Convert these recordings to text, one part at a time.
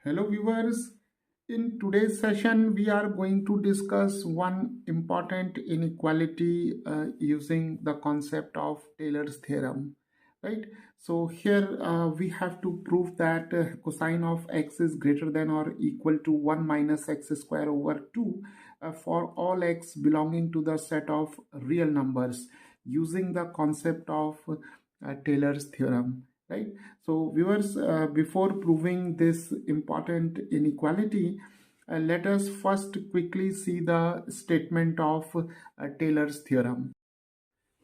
Hello viewers, in today's session we are going to discuss one important inequality using the concept of Taylor's theorem, right? So here we have to prove that cosine of x is greater than or equal to 1 minus x square over 2 for all x belonging to the set of real numbers using the concept of Taylor's theorem, right? So viewers, before proving this important inequality, let us first quickly see the statement of Taylor's theorem.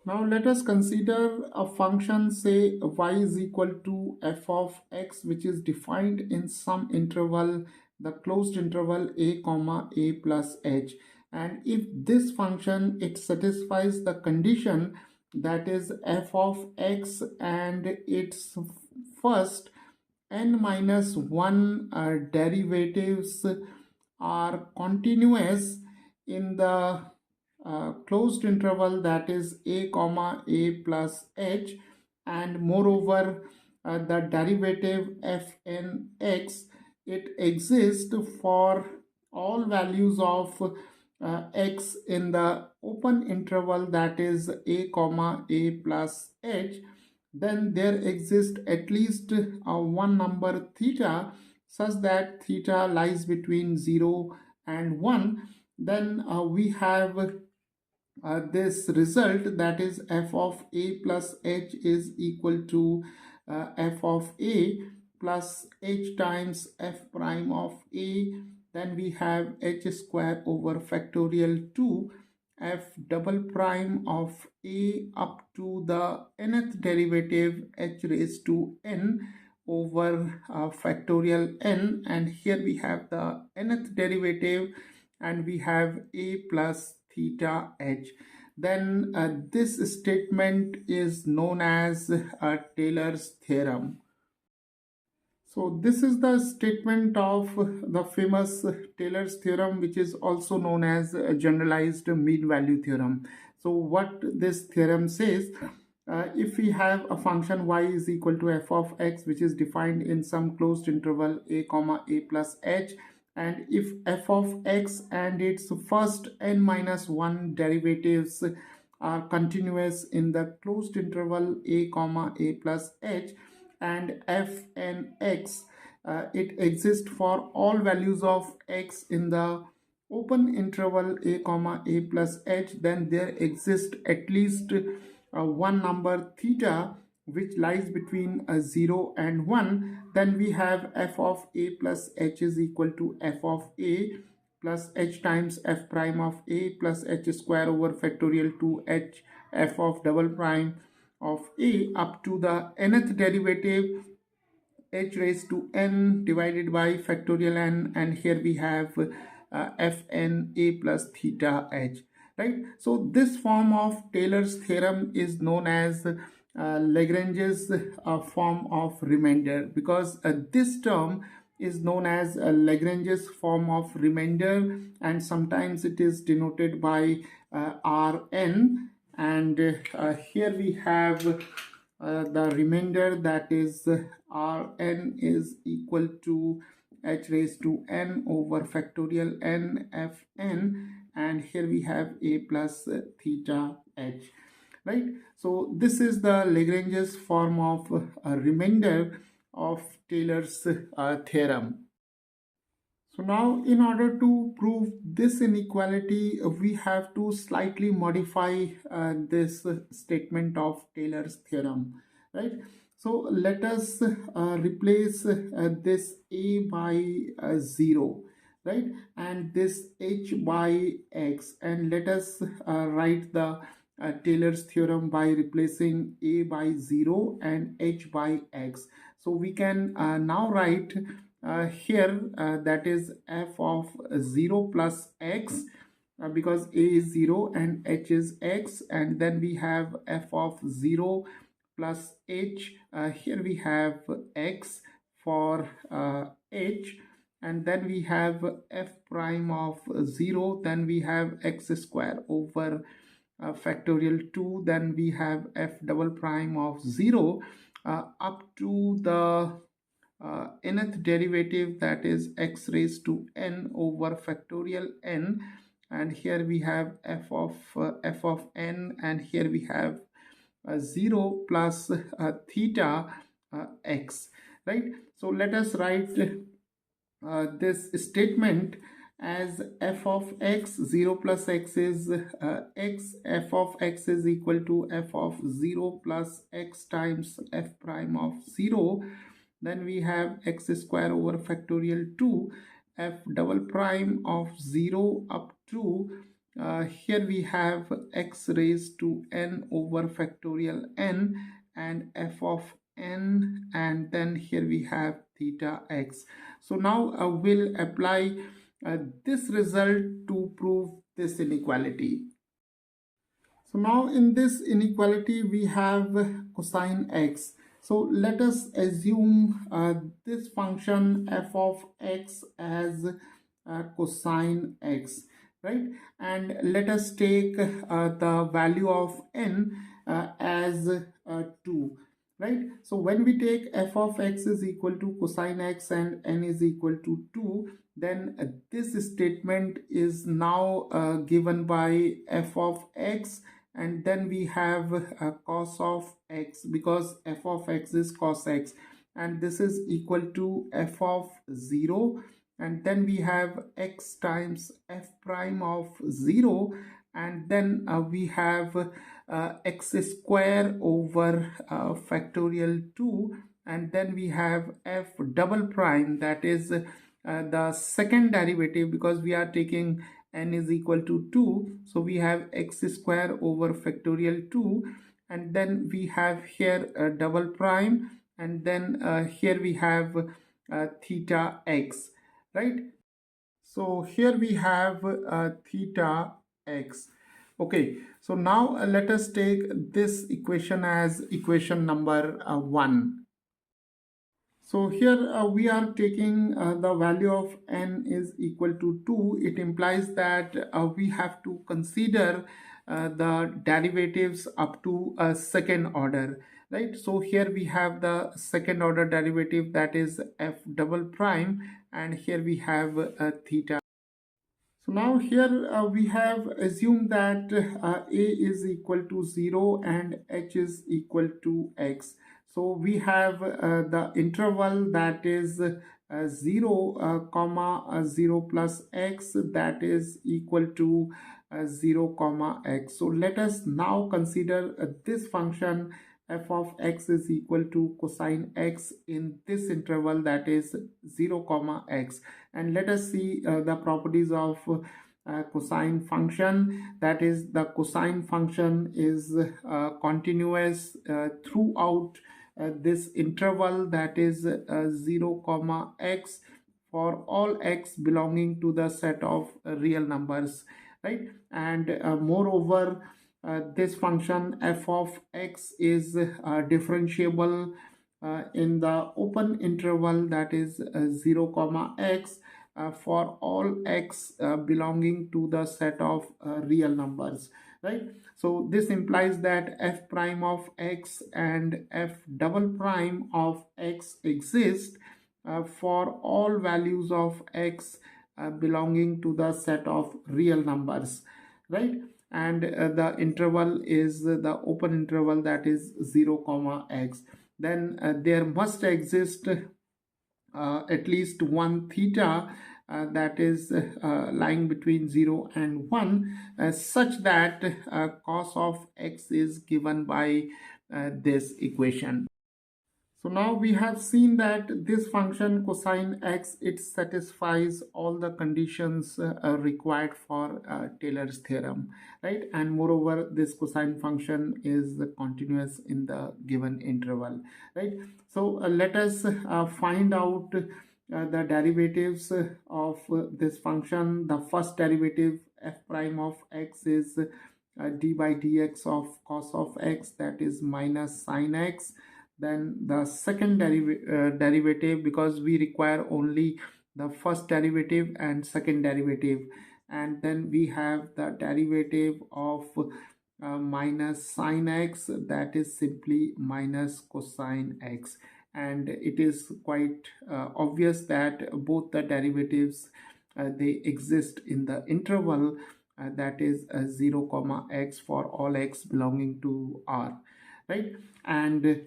Now let us consider a function, say y is equal to f of x, which is defined in some interval, the closed interval a comma a plus h. And if this function, it satisfies the condition, that is f of x and its first n minus 1 derivatives are continuous in the closed interval, that is a comma a plus h, and moreover the derivative fnx, it exists for all values of x in the open interval, that is a comma a plus h, then there exists at least one number theta such that theta lies between 0 and 1. Then we have this result, that is f of a plus h is equal to f of a plus h times f prime of a. Then we have h square over factorial 2 f double prime of a up to the nth derivative h raised to n over factorial n, and here we have the nth derivative and we have a plus theta h. Then this statement is known as Taylor's theorem. So this is the statement of the famous Taylor's theorem, which is also known as generalized mean value theorem. So what this theorem says, if we have a function y is equal to f of x, which is defined in some closed interval a comma a plus h, and if f of x and its first n minus 1 derivatives are continuous in the closed interval a comma a plus h, and f and x, it exists for all values of x in the open interval a comma a plus h, then there exists at least one number theta which lies between 0 and 1. Then we have f of a plus h is equal to f of a plus h times f prime of a plus h square over factorial 2h f of double prime of a up to the nth derivative h raised to n divided by factorial n, and here we have fn a plus theta h, right? So this form of Taylor's theorem is known as Lagrange's form of remainder, because this term is known as Lagrange's form of remainder, and sometimes it is denoted by Rn. And here we have the remainder, that is Rn is equal to h raised to n over factorial n fn, and here we have a plus theta h, right? So this is the Lagrange's form of remainder of Taylor's theorem. So now, in order to prove this inequality, we have to slightly modify this statement of Taylor's theorem, right? So let us replace this a by 0, right? And this h by x, and let us write the Taylor's theorem by replacing a by 0 and h by x. So we can now write here that is f of 0 plus x, because a is 0 and h is x, and then we have f of 0 plus h, here we have x for h, and then we have f prime of 0, then we have x square over factorial 2, then we have f double prime of 0 up to the nth derivative, that is x raised to n over factorial n, and here we have f of n, and here we have 0 plus theta x, right? So let us write this statement as f of x. 0 plus x is x. F of x is equal to f of 0 plus x times f prime of 0. Then we have x square over factorial 2 f double prime of 0 up to here we have x raised to n over factorial n and f of n, and then here we have theta x. So now we'll apply this result to prove this inequality. So now in this inequality we have cosine x. So let us assume this function f of x as cosine x, right? And let us take the value of n as 2, right? So when we take f of x is equal to cosine x and n is equal to 2, then this statement is now given by f of x, and then we have cos of x, because f of x is cos x, and this is equal to f of 0, and then we have x times f prime of 0, and then we have x square over factorial 2, and then we have f double prime, that is the second derivative, because we are taking n is equal to 2, so we have x square over factorial 2, and then we have here a double prime, and then here we have theta x, right? So here we have theta x. Okay, so now let us take this equation as equation number 1. So here we are taking the value of n is equal to 2. It implies that we have to consider the derivatives up to a second order, right? So here we have the second order derivative, that is f double prime, and here we have theta. So now here we have assumed that a is equal to 0 and h is equal to x. So we have the interval, that is 0 comma 0 plus x, that is equal to 0 comma x. So let us now consider this function f of x is equal to cosine x in this interval, that is 0 comma x, and let us see the properties of cosine function. That is, the cosine function is continuous throughout this interval, that is 0 comma x, for all x belonging to the set of real numbers, right? And moreover, this function f of x is differentiable in the open interval, that is 0 comma x, for all x belonging to the set of real numbers, right? So this implies that f prime of x and f double prime of x exist for all values of x belonging to the set of real numbers, right? And the interval is the open interval, that is 0 comma x. Then there must exist at least one theta that is lying between 0 and 1 such that cos of x is given by this equation. So now we have seen that this function cosine x, it satisfies all the conditions required for Taylor's theorem, right? And moreover, this cosine function is continuous in the given interval, right? So let us find out the derivatives of this function. The first derivative, f prime of x, is d by dx of cos of x, that is minus sine x. Then the second derivative, because we require only the first derivative and second derivative, and then we have the derivative of minus sine x, that is simply minus cosine x. and it is quite obvious that both the derivatives they exist in the interval that is 0 comma x for all x belonging to R, right? And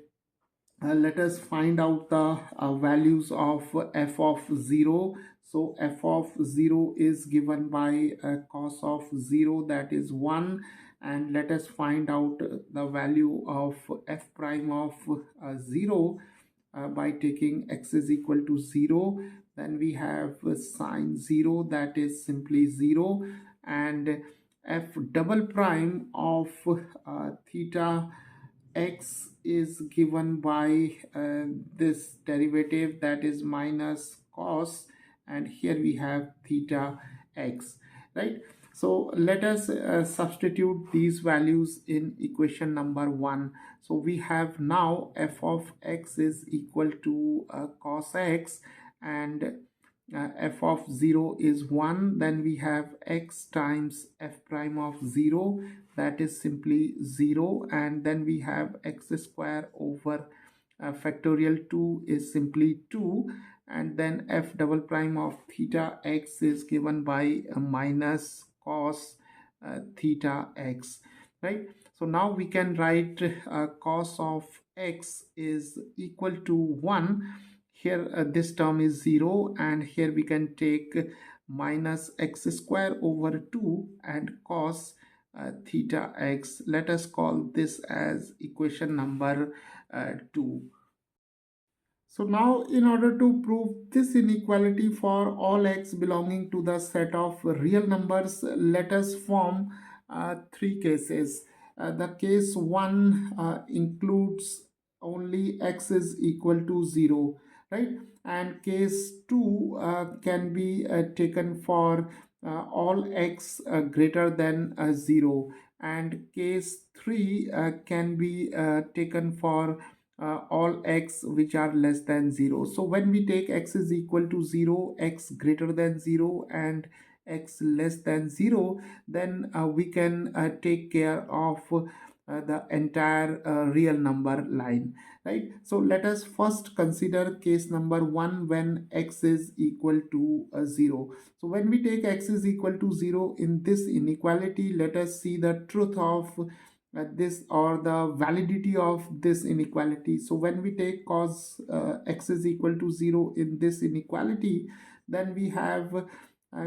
let us find out the values of f of 0. So f of 0 is given by cos of 0, that is 1, and let us find out the value of f prime of 0 by taking x is equal to 0. Then we have sine 0, that is simply 0, and f double prime of theta x is given by this derivative, that is minus cos, and here we have theta x, right? So let us substitute these values in equation number 1. So we have now f of x is equal to cos x, and f of 0 is 1. Then we have x times f prime of 0, that is simply 0, and then we have x square over factorial 2 is simply 2, and then f double prime of theta x is given by minus cos theta x, right? So now we can write cos of x is equal to 1. Here this term is 0, and here we can take minus x square over 2 and cos theta x. Let us call this as equation number 2. So now in order to prove this inequality for all x belonging to the set of real numbers, let us form three cases. The case 1 includes only x is equal to 0, right? And case 2 can be taken for all x greater than 0, and case 3 can be taken for all x which are less than 0. So when we take x is equal to 0, x greater than 0, and x less than 0, then we can take care of the entire real number line, right? So let us first consider case number 1 when x is equal to 0. So when we take x is equal to 0 in this inequality, let us see the truth of this, or the validity of this inequality. So when we take cos x is equal to 0 in this inequality, then we have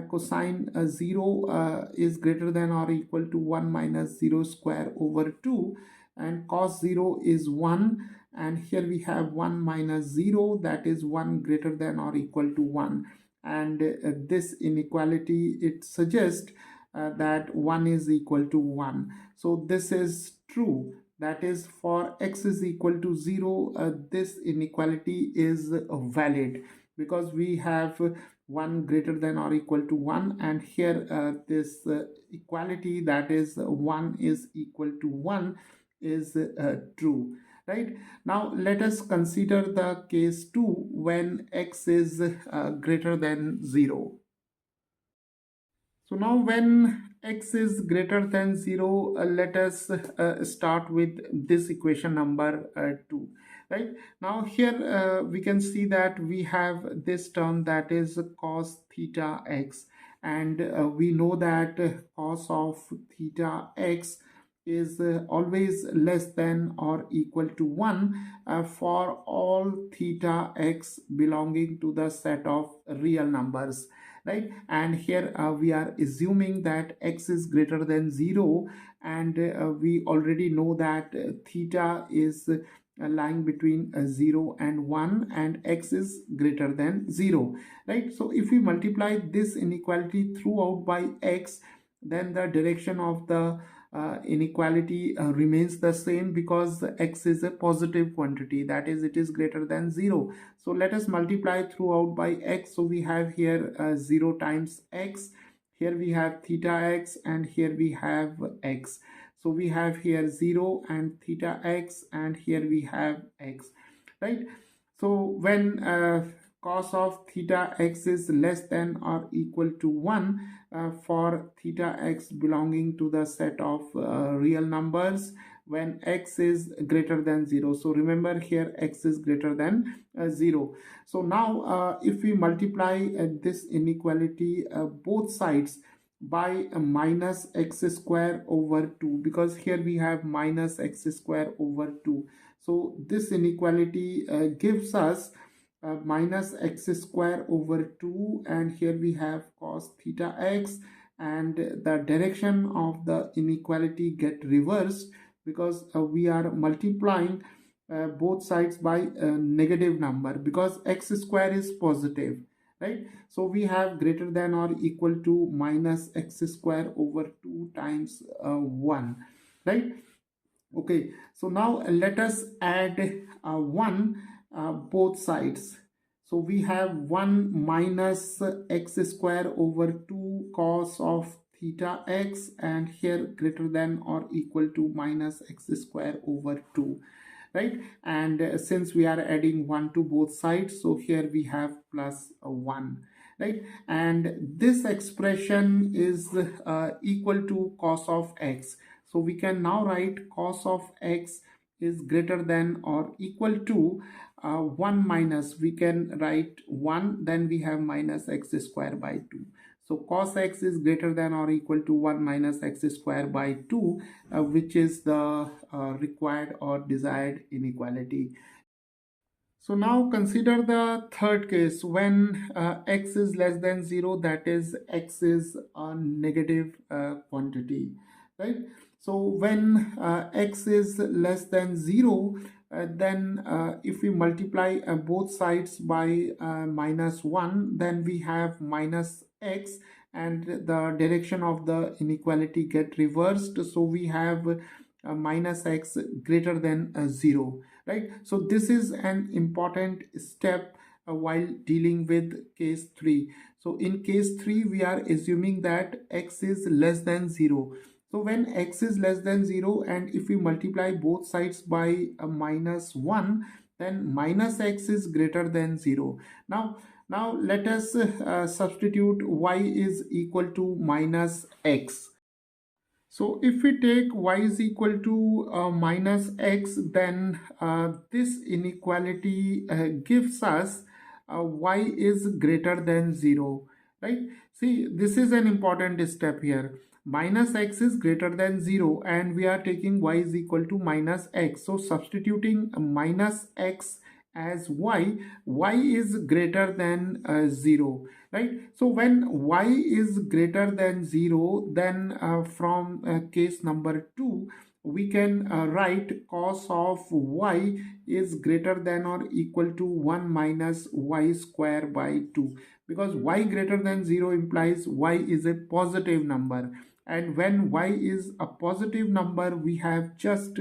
cosine 0 is greater than or equal to 1 minus 0 square over 2, and cos 0 is 1, and here we have 1 minus 0, that is 1 greater than or equal to 1, and this inequality, it suggests that 1 is equal to 1. So this is true, that is for x is equal to 0, this inequality is valid, because we have 1 greater than or equal to 1, and here this equality, that is 1 is equal to 1, is true, right? Now let us consider the case 2 when x is greater than 0. So now when x is greater than 0, let us start with this equation number 2, right? Now here we can see that we have this term, that is cos theta x, and we know that cos of theta x is always less than or equal to 1 for all theta x belonging to the set of real numbers, right? And here we are assuming that x is greater than 0, and we already know that theta is lying between 0 and 1, and x is greater than 0, right? So if we multiply this inequality throughout by x, then the direction of the inequality remains the same, because x is a positive quantity, that is it is greater than 0. So let us multiply throughout by x. So we have here 0 times x, here we have theta x, and here we have x. So we have here 0 and theta x, and here we have x, right? So when cos of theta x is less than or equal to 1 for theta x belonging to the set of real numbers, when x is greater than 0. So remember here x is greater than 0. So now if we multiply this inequality both sides by minus x square over 2, because here we have minus x square over 2. So this inequality gives us minus x square over 2, and here we have cos theta x, and the direction of the inequality get reversed because we are multiplying both sides by a negative number, because x square is positive, right? So we have greater than or equal to minus x square over 2 times 1, right? Okay, so now let us add 1 both sides. So we have 1 minus x square over 2 cos of theta x, and here greater than or equal to minus x square over 2, right? And since we are adding 1 to both sides, so here we have plus 1, right? And this expression is equal to cos of x. So we can now write cos of x is greater than or equal to 1 minus, we can write 1, then we have minus x square by 2. So cos x is greater than or equal to 1 minus x square by 2, which is the required or desired inequality. So now consider the third case when x is less than 0, that is x is a negative quantity, right? So when x is less than 0, then if we multiply both sides by minus 1, then we have minus x, and the direction of the inequality get reversed. So we have minus x greater than 0, right? So this is an important step while dealing with case 3. So in case 3 we are assuming that x is less than 0. So when x is less than 0, and if we multiply both sides by a minus 1, then minus x is greater than 0. Now let us substitute y is equal to minus x. So if we take y is equal to minus x, then this inequality gives us y is greater than 0, right? See, this is an important step here. Minus x is greater than 0, and we are taking y is equal to minus x. So substituting minus x as y is greater than 0, right? So when y is greater than 0, then from case number 2 we can write cos of y is greater than or equal to 1 minus y square by 2, because y greater than 0 implies y is a positive number, and when y is a positive number, we have just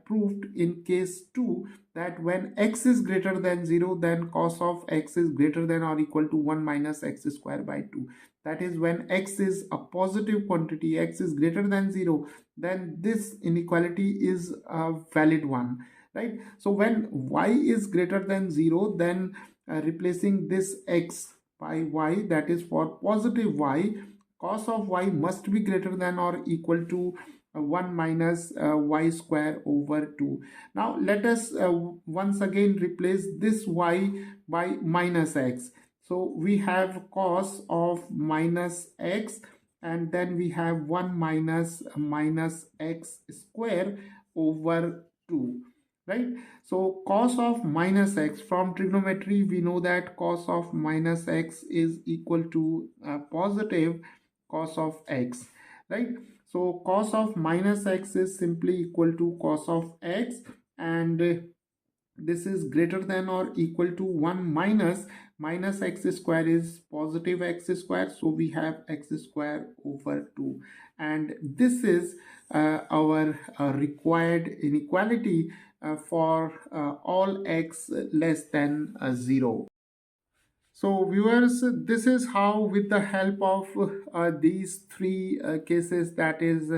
proved in case 2 that when x is greater than 0, then cos of x is greater than or equal to 1 minus x square by 2. That is, when x is a positive quantity, x is greater than 0, then this inequality is a valid one, right? So when y is greater than 0, then replacing this x by y, that is for positive y, cos of y must be greater than or equal to 1 minus y square over 2. Now let us once again replace this y by minus x. So we have cos of minus x, and then we have 1 minus x square over 2, right? So cos of minus x, from trigonometry we know that cos of minus x is equal to positive cos of x, right? So cos of minus x is simply equal to cos of x, and this is greater than or equal to 1 minus x square is positive x square, so we have x square over 2, and this is our required inequality for all x less than 0. So, viewers, this is how, with the help of these three cases, that is,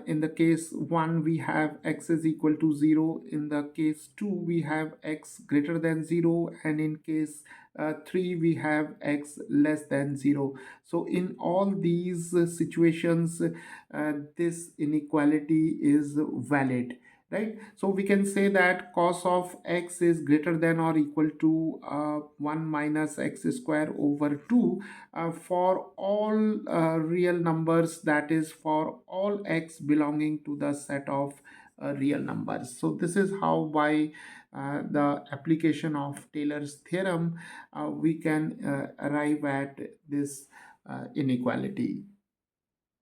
in the case 1, we have x is equal to 0, in the case 2, we have x greater than 0, and in case 3, we have x less than 0. So, in all these situations, this inequality is valid, right? So we can say that cos of x is greater than or equal to 1 minus x square over 2 for all real numbers, that is for all x belonging to the set of real numbers. So this is how, by the application of Taylor's theorem, we can arrive at this inequality.